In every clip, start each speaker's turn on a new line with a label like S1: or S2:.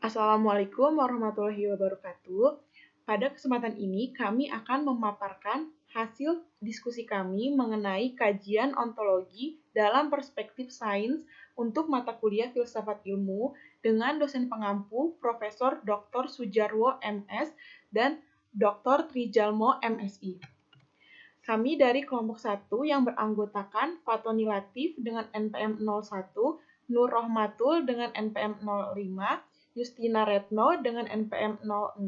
S1: Assalamualaikum warahmatullahi wabarakatuh. Pada kesempatan ini, kami akan memaparkan hasil diskusi kami mengenai kajian ontologi dalam perspektif sains untuk mata kuliah Filsafat Ilmu dengan dosen pengampu Profesor Dr. Sujarwo MS dan Dr. Trijalmo MSI. Kami dari kelompok 1 yang beranggotakan Fatoni Latif dengan NPM 01, Nur Rohmatul dengan NPM 05, Justina Retno dengan NPM 06,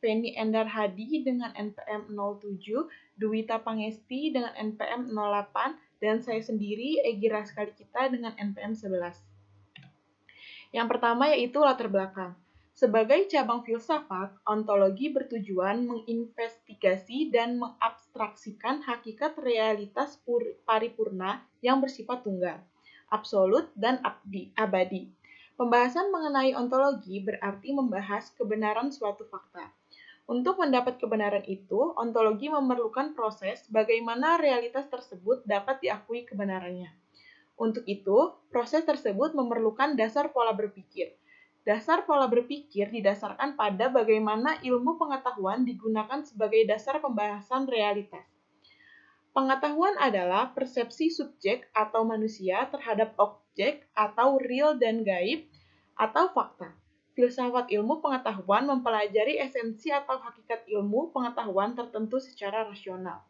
S1: Feni Endar Hadi dengan NPM 07, Duwita Pangesti dengan NPM 08, dan saya sendiri, Egy Raskalikita dengan NPM 11. Yang pertama yaitu latar belakang. Sebagai cabang filsafat, ontologi bertujuan menginvestigasi dan mengabstraksikan hakikat realitas paripurna yang bersifat tunggal, absolut, dan abadi. Pembahasan mengenai ontologi berarti membahas kebenaran suatu fakta. Untuk mendapat kebenaran itu, ontologi memerlukan proses bagaimana realitas tersebut dapat diakui kebenarannya. Untuk itu, proses tersebut memerlukan dasar pola berpikir. Dasar pola berpikir didasarkan pada bagaimana ilmu pengetahuan digunakan sebagai dasar pembahasan realitas. Pengetahuan adalah persepsi subjek atau manusia terhadap objek atau real dan gaib atau fakta. Filsafat ilmu pengetahuan mempelajari esensi atau hakikat ilmu pengetahuan tertentu secara rasional.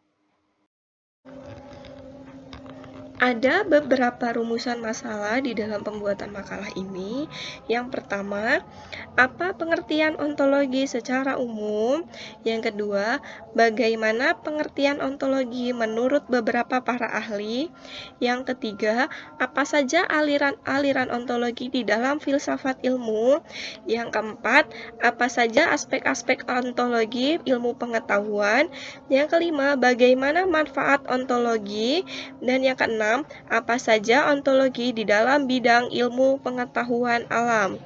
S2: Ada beberapa rumusan masalah di dalam pembuatan makalah ini. Yang pertama, apa pengertian ontologi secara umum? Yang kedua, bagaimana pengertian ontologi menurut beberapa para ahli? Yang ketiga, apa saja aliran-aliran ontologi di dalam filsafat ilmu? Yang keempat, apa saja aspek-aspek ontologi ilmu pengetahuan? Yang kelima, bagaimana manfaat ontologi? Dan yang keenam, apa saja ontologi di dalam bidang ilmu pengetahuan alam.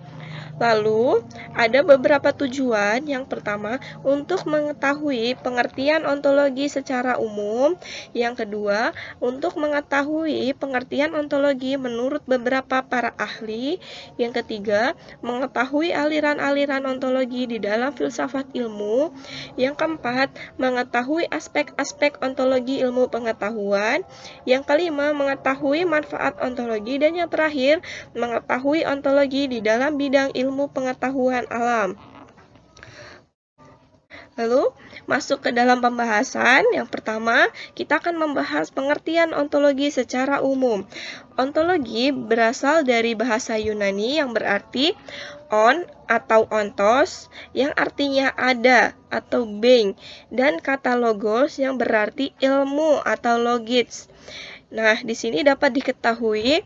S2: Lalu, ada beberapa tujuan. Yang pertama, untuk mengetahui pengertian ontologi secara umum. Yang kedua, untuk mengetahui pengertian ontologi menurut beberapa para ahli. Yang ketiga, mengetahui aliran-aliran ontologi di dalam filsafat ilmu. Yang keempat, mengetahui aspek-aspek ontologi ilmu pengetahuan. Yang kelima, mengetahui manfaat ontologi. Dan yang terakhir, mengetahui ontologi di dalam bidang ilmu pengetahuan alam. Lalu, masuk ke dalam pembahasan. Yang pertama, kita akan membahas pengertian ontologi secara umum. Ontologi berasal dari bahasa Yunani yang berarti on atau ontos, yang artinya ada atau being, dan kata logos yang berarti ilmu atau logis. Nah, di sini dapat diketahui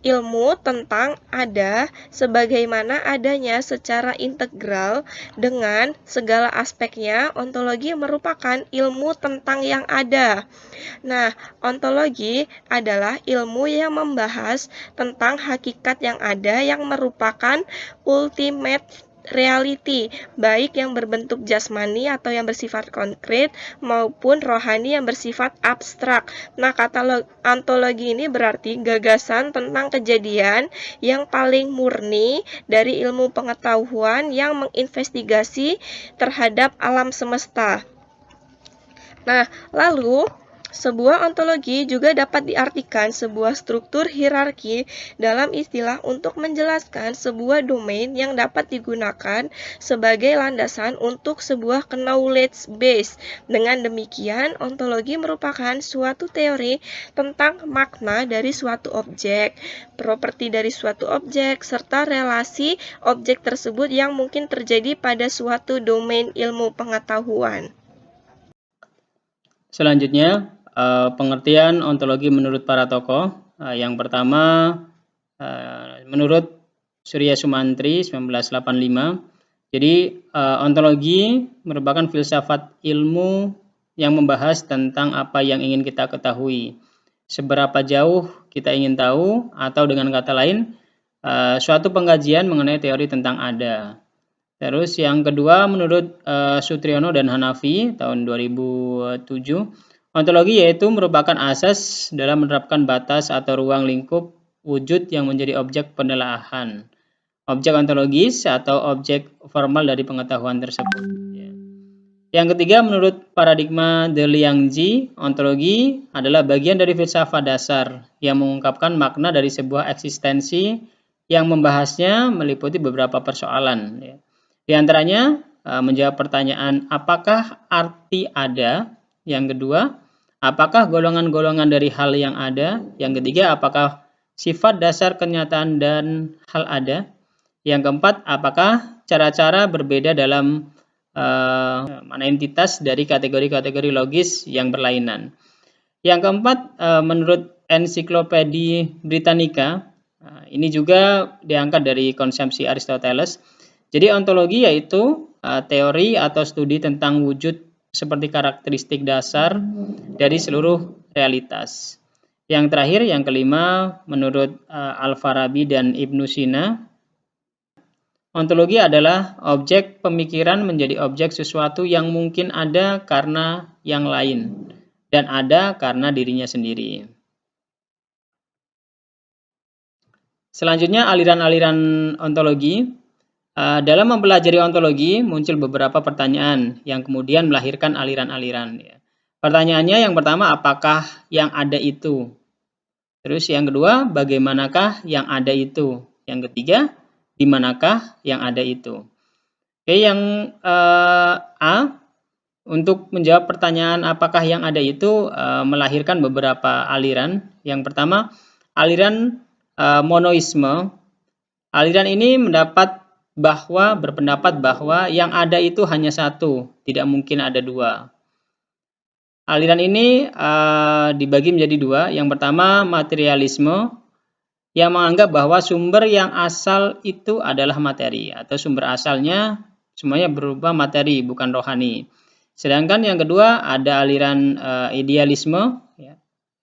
S2: ilmu tentang ada sebagaimana adanya secara integral dengan segala aspeknya. Ontologi merupakan ilmu tentang yang ada. Nah, ontologi adalah ilmu yang membahas tentang hakikat yang ada yang merupakan ultimate reality, baik yang berbentuk jasmani atau yang bersifat konkret maupun rohani yang bersifat abstrak. Nah, kata ontologi ini berarti gagasan tentang kejadian yang paling murni dari ilmu pengetahuan yang menginvestigasi terhadap alam semesta. Nah, lalu sebuah ontologi juga dapat diartikan sebuah struktur hierarki dalam istilah untuk menjelaskan sebuah domain yang dapat digunakan sebagai landasan untuk sebuah knowledge base. Dengan demikian, ontologi merupakan suatu teori tentang makna dari suatu objek, properti dari suatu objek, serta relasi objek tersebut yang mungkin terjadi pada suatu domain ilmu pengetahuan.
S3: Selanjutnya, pengertian ontologi menurut para tokoh. Yang pertama, menurut Surya Sumantri 1985. Jadi, ontologi merupakan filsafat ilmu yang membahas tentang apa yang ingin kita ketahui. Seberapa jauh kita ingin tahu, atau dengan kata lain, suatu pengkajian mengenai teori tentang ada. Terus yang kedua, menurut Sutriyono dan Hanafi tahun 2007, ontologi yaitu merupakan asas dalam menerapkan batas atau ruang lingkup wujud yang menjadi objek penelaahan. objek ontologis atau objek formal dari pengetahuan tersebut. Yang ketiga, menurut paradigma De Liangji, ontologi adalah bagian dari filsafat dasar yang mengungkapkan makna dari sebuah eksistensi yang membahasnya meliputi beberapa persoalan. Di antaranya, menjawab pertanyaan apakah arti ada? Yang kedua, apakah golongan-golongan dari hal yang ada? Yang ketiga, apakah sifat dasar kenyataan dan hal ada? Yang keempat, apakah cara-cara berbeda dalam mana entitas dari kategori-kategori logis yang berlainan. Yang keempat, menurut Ensiklopedia Britannica, ini juga diangkat dari konsepsi Aristoteles. Jadi ontologi yaitu teori atau studi tentang wujud seperti karakteristik dasar dari seluruh realitas. Yang terakhir, yang kelima, menurut Al-Farabi dan Ibnu Sina, ontologi adalah objek pemikiran menjadi objek sesuatu yang mungkin ada karena yang lain dan ada karena dirinya sendiri. Selanjutnya, aliran-aliran ontologi. Dalam mempelajari ontologi muncul beberapa pertanyaan yang kemudian melahirkan aliran-aliran. Pertanyaannya yang pertama, apakah yang ada itu? Terus yang kedua, bagaimanakah yang ada itu? Yang ketiga, di manakah yang ada itu? Oke, yang A, untuk menjawab pertanyaan apakah yang ada itu melahirkan beberapa aliran. Yang pertama, aliran monoisme. Aliran ini berpendapat bahwa yang ada itu hanya satu, tidak mungkin ada dua. Aliran ini dibagi menjadi dua. Yang pertama, materialisme, yang menganggap bahwa sumber yang asal itu adalah materi, atau sumber asalnya semuanya berupa materi, bukan rohani. Sedangkan yang kedua ada aliran idealisme.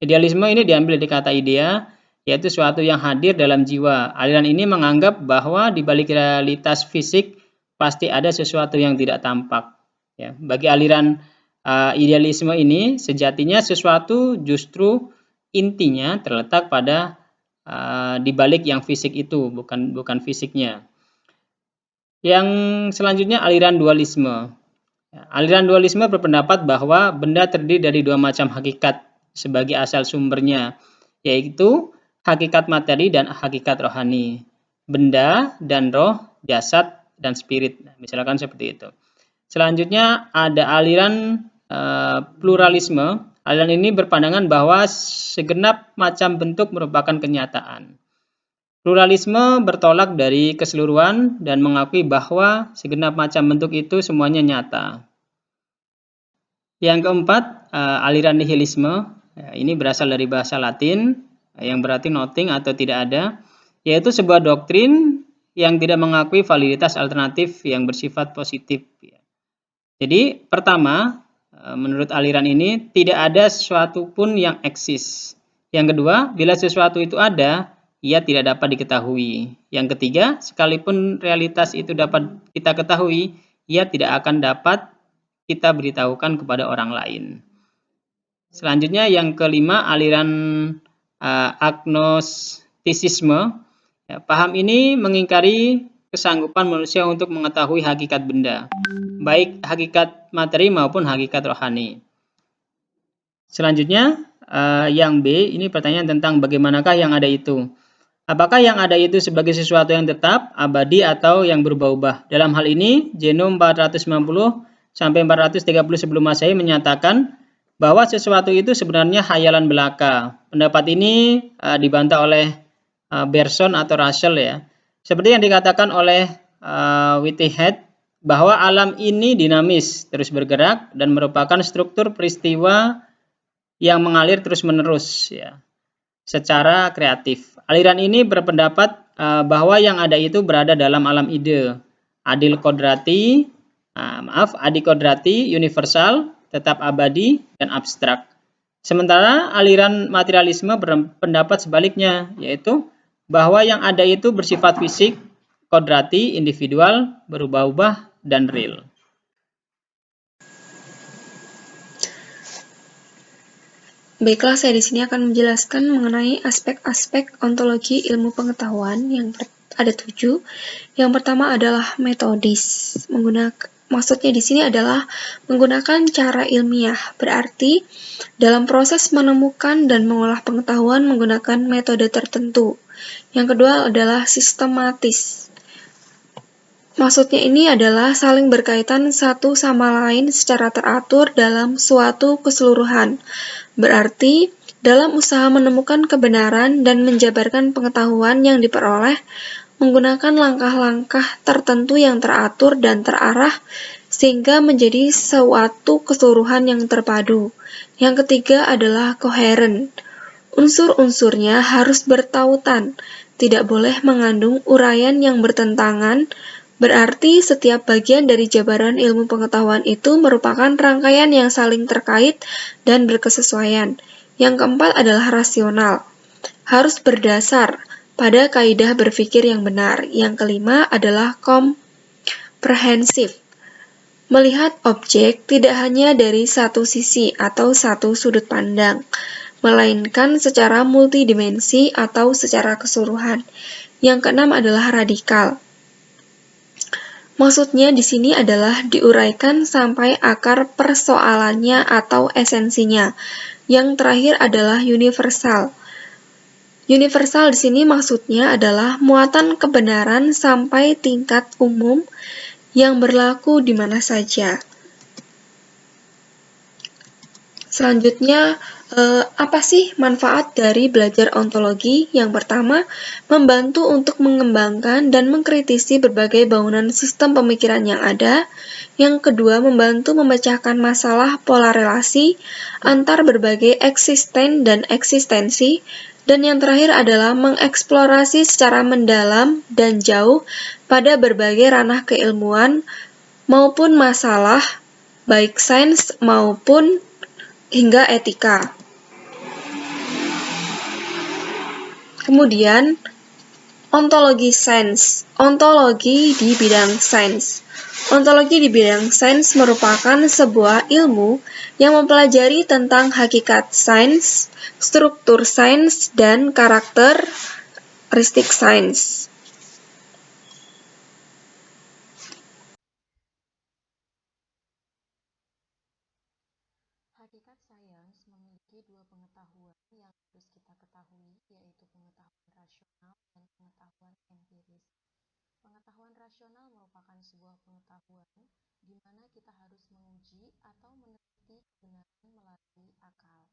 S3: Idealisme ini diambil dari kata idea, yaitu suatu yang hadir dalam jiwa. Aliran ini menganggap bahwa di balik realitas fisik pasti ada sesuatu yang tidak tampak. Bagi aliran idealisme ini, sejatinya sesuatu justru intinya terletak pada di balik yang fisik itu, bukan fisiknya. Yang selanjutnya aliran dualisme. Aliran dualisme berpendapat bahwa benda terdiri dari dua macam hakikat sebagai asal sumbernya, yaitu hakikat materi dan hakikat rohani. Benda dan roh, jasad dan spirit. Misalkan seperti itu. Selanjutnya ada aliran pluralisme. Aliran ini berpandangan bahwa segenap macam bentuk merupakan kenyataan. Pluralisme bertolak dari keseluruhan dan mengakui bahwa segenap macam bentuk itu semuanya nyata. Yang keempat, aliran nihilisme. Ini berasal dari bahasa Latin yang berarti nothing atau tidak ada, yaitu sebuah doktrin yang tidak mengakui validitas alternatif yang bersifat positif. Jadi pertama, menurut aliran ini tidak ada sesuatu pun yang eksis. Yang kedua, bila sesuatu itu ada, ia tidak dapat diketahui. Yang ketiga, sekalipun realitas itu dapat kita ketahui, ia tidak akan dapat kita beritahukan kepada orang lain. Selanjutnya yang kelima, aliran agnostisisme. Paham ini mengingkari kesanggupan manusia untuk mengetahui hakikat benda, baik hakikat materi maupun hakikat rohani. Selanjutnya yang B, ini pertanyaan tentang bagaimanakah yang ada itu. Apakah yang ada itu sebagai sesuatu yang tetap, abadi, atau yang berubah-ubah? Dalam hal ini, Zeno 490 sampai 430 sebelum Masehi menyatakan bahwa sesuatu itu sebenarnya khayalan belaka. Pendapat ini dibantah oleh Bergson atau Russell ya. Seperti yang dikatakan oleh Whitehead bahwa alam ini dinamis, terus bergerak dan merupakan struktur peristiwa yang mengalir terus-menerus ya, secara kreatif. Aliran ini berpendapat bahwa yang ada itu berada dalam alam ide, adi kodrati, universal, tetap abadi, dan abstrak. Sementara aliran materialisme berpendapat sebaliknya, yaitu bahwa yang ada itu bersifat fisik, kodrati, individual, berubah-ubah, dan real.
S2: Baiklah, saya di sini akan menjelaskan mengenai aspek-aspek ontologi ilmu pengetahuan. Yang ada 7. Yang pertama adalah metodis. Maksudnya di sini adalah menggunakan cara ilmiah, berarti dalam proses menemukan dan mengolah pengetahuan menggunakan metode tertentu. Yang kedua adalah sistematis. Maksudnya ini adalah saling berkaitan satu sama lain secara teratur dalam suatu keseluruhan. Berarti, dalam usaha menemukan kebenaran dan menjabarkan pengetahuan yang diperoleh, menggunakan langkah-langkah tertentu yang teratur dan terarah, sehingga menjadi suatu keseluruhan yang terpadu. Yang ketiga adalah koheren. Unsur-unsurnya harus bertautan, tidak boleh mengandung uraian yang bertentangan. Berarti setiap bagian dari jabaran ilmu pengetahuan itu merupakan rangkaian yang saling terkait dan berkesesuaian. Yang keempat adalah rasional. Harus berdasar pada kaidah berpikir yang benar. Yang kelima adalah komprehensif. Melihat objek tidak hanya dari satu sisi atau satu sudut pandang, melainkan secara multidimensi atau secara keseluruhan. Yang keenam adalah radikal. Maksudnya di sini adalah diuraikan sampai akar persoalannya atau esensinya. Yang terakhir adalah universal. Universal di sini maksudnya adalah muatan kebenaran sampai tingkat umum yang berlaku di mana saja. Selanjutnya, apa sih manfaat dari belajar ontologi? Yang pertama, membantu untuk mengembangkan dan mengkritisi berbagai bangunan sistem pemikiran yang ada. Yang kedua, membantu memecahkan masalah pola relasi antar berbagai eksisten dan eksistensi. Dan yang terakhir adalah mengeksplorasi secara mendalam dan jauh pada berbagai ranah keilmuan maupun masalah, baik sains maupun hingga etika. Kemudian, ontologi sains. Ontologi di bidang sains. Ontologi di bidang sains merupakan sebuah ilmu yang mempelajari tentang hakikat sains, struktur sains, dan karakteristik sains.
S4: Hakikat sains memiliki dua pengetahuan yang harus kita ketahui, yaitu pengetahuan rasional dan pengetahuan empiris. Pengetahuan rasional merupakan sebuah pengetahuan di mana kita harus menguji atau meneliti kebenaran melalui akal.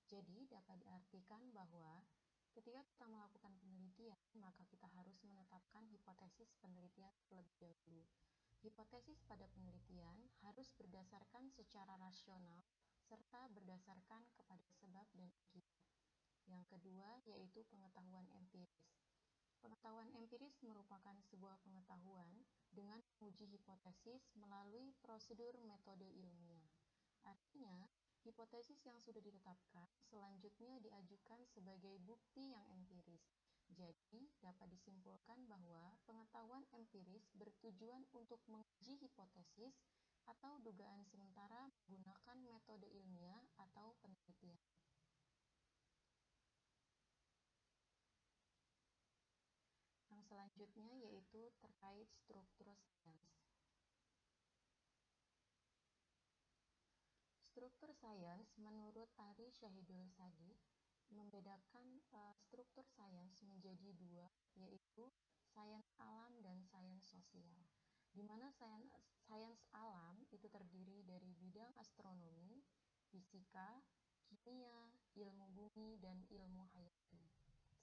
S4: Jadi, dapat diartikan bahwa ketika kita melakukan penelitian, maka kita harus menetapkan hipotesis penelitian terlebih dahulu. Hipotesis pada penelitian harus berdasarkan secara rasional serta berdasarkan kepada sebab dan akibat. Yang kedua yaitu pengetahuan empiris. Pengetahuan empiris merupakan sebuah pengetahuan dengan menguji hipotesis melalui prosedur metode ilmiah. Artinya, hipotesis yang sudah ditetapkan selanjutnya diajukan sebagai bukti yang empiris. Jadi, dapat disimpulkan bahwa pengetahuan empiris bertujuan untuk menguji hipotesis atau dugaan sementara menggunakan metode ilmiah atau penelitian. Yang selanjutnya yaitu terkait struktur sains. Struktur sains menurut Ari Syahidul Sadiq membedakan struktur sains menjadi dua, yaitu sains alam dan sains sosial. Di mana sains alam itu terdiri dari bidang astronomi, fisika, kimia, ilmu bumi, dan ilmu hayati.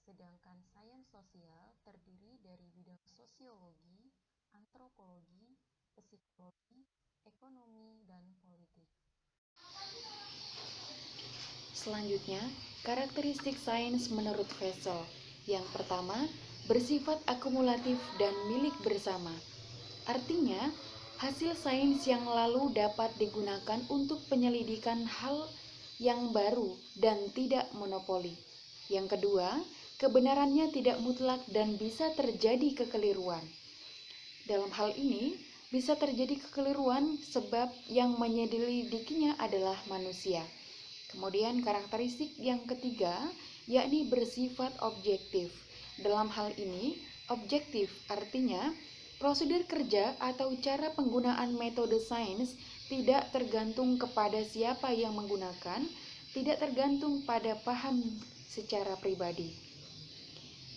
S4: Sedangkan sains sosial terdiri dari bidang sosiologi, antropologi, psikologi, ekonomi, dan politik. Selanjutnya, karakteristik sains menurut Vessel. Yang pertama, bersifat akumulatif dan milik bersama. Artinya, hasil sains yang lalu dapat digunakan untuk penyelidikan hal yang baru dan tidak monopoli. Yang kedua, kebenarannya tidak mutlak dan bisa terjadi kekeliruan. Dalam hal ini, bisa terjadi kekeliruan sebab yang menyelidikinya adalah manusia. Kemudian karakteristik yang ketiga, yakni bersifat objektif. Dalam hal ini,
S5: Objektif artinya prosedur kerja atau cara penggunaan metode sains tidak tergantung kepada siapa yang menggunakan, tidak tergantung pada paham secara pribadi.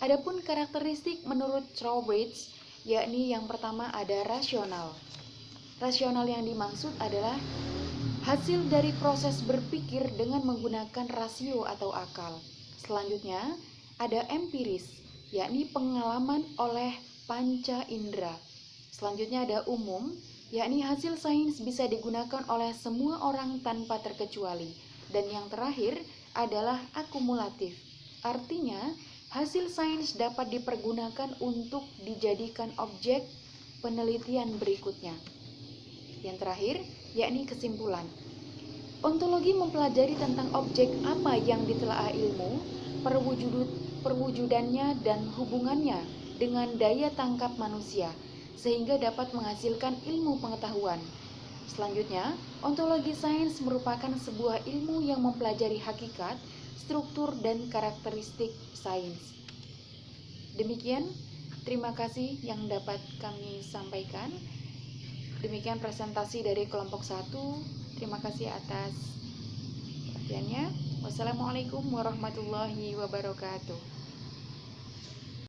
S5: Adapun karakteristik menurut Trowbridge, yakni yang pertama ada rasional. Rasional yang dimaksud adalah hasil dari proses berpikir dengan menggunakan rasio atau akal. Selanjutnya, ada empiris, yakni pengalaman oleh panca indera. Selanjutnya ada umum, yakni hasil sains bisa digunakan oleh semua orang tanpa terkecuali. Dan yang terakhir adalah akumulatif. Artinya, hasil sains dapat dipergunakan untuk dijadikan objek penelitian berikutnya. Yang terakhir, yakni kesimpulan. Ontologi mempelajari tentang objek apa yang ditelaah ilmu, perwujudannya dan hubungannya dengan daya tangkap manusia, sehingga dapat menghasilkan ilmu pengetahuan. Selanjutnya, ontologi sains merupakan sebuah ilmu yang mempelajari hakikat, struktur, dan karakteristik sains. Demikian, terima kasih yang dapat kami sampaikan. Demikian presentasi dari kelompok 1. Terima kasih atas perhatiannya. Wassalamualaikum warahmatullahi wabarakatuh.